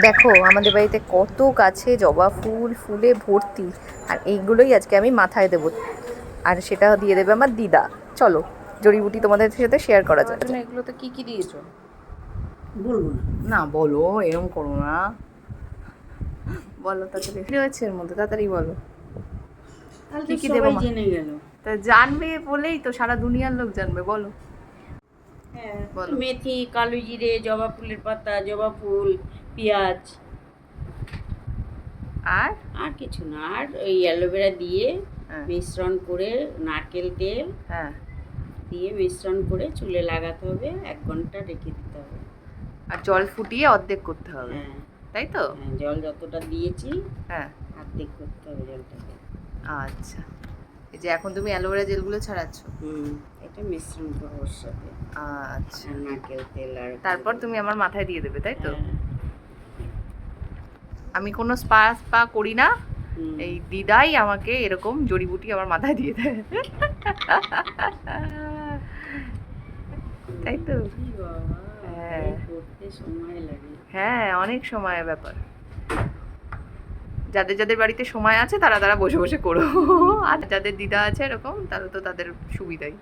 দেখো আমাদের বাড়িতে কত গাছে জবা ফুল ফুলে ভর্তি, আর এইগুলোই আজকে আমি মাথায় দেবো, আর সেটা দিয়ে দেবে আমার দিদা। চলো জড়িবুটি তোমাদের সাথে শেয়ার করা যায়। এগুলোতে কি কি দিয়েছো? বলবো না। না বলো, এরকম করো না, বলো তাড়াতাড়ি। কি রয়েছে এর মধ্যে, তাড়াতাড়ি বলো। তাহলে কি তো কি দেবো সবাই মা? জেনে গেল। তা জানবে বলেই তো, সারা দুনিয়ার লোক জানবে, বলো হ্যাঁ, বলো। মেথি, কালো জিরে, জবা ফুলের পাতা, জবা ফুল, পেঁয়াজ, আর আর কিছু না। আর ওই অ্যালোভেরা দিয়ে হ্যাঁ মিশ্রণ করে, নারকেল তেল হ্যাঁ, দিয়ে মিশ্রণ করে চুলে লাগাতে হবে, 1 ঘন্টা রেখে দিতে হবে। আর জল ফুটিয়ে অর্ধেক করতে হবে, হ্যাঁ তাই তো? হ্যাঁ, জল যতটা দিয়েছি হ্যাঁ, অর্ধেক করতে হবে জলটাকে। আচ্ছা। এই যে এখন তুমি অ্যালোভেরা জেলগুলো ছাড়াচ্ছ। এটা মিশ্রণ করবো ওর সাথে, আচ্ছা, আর নারকেল তেল আর তারপর তুমি আমার মাথায় দিয়ে দেবে, তাই তো? হ্যাঁ। আমি কোনো স্পা স্পা করি না, হুম। এই দিদাই আমাকে এরকম জড়িবুটি আমার মাথায় দিয়ে দেয়। তাই তো? কি বাবা, হ্যাঁ এই করতে সময় লাগে। হ্যাঁ, অনেক সময়ের ব্যাপার। যাদের যাদের বাড়িতে সময় আছে তারা তারা বসে বসে করো, আর যাদের দিদা আছে এরকম, তাহলে তো তাদের সুবিধাই।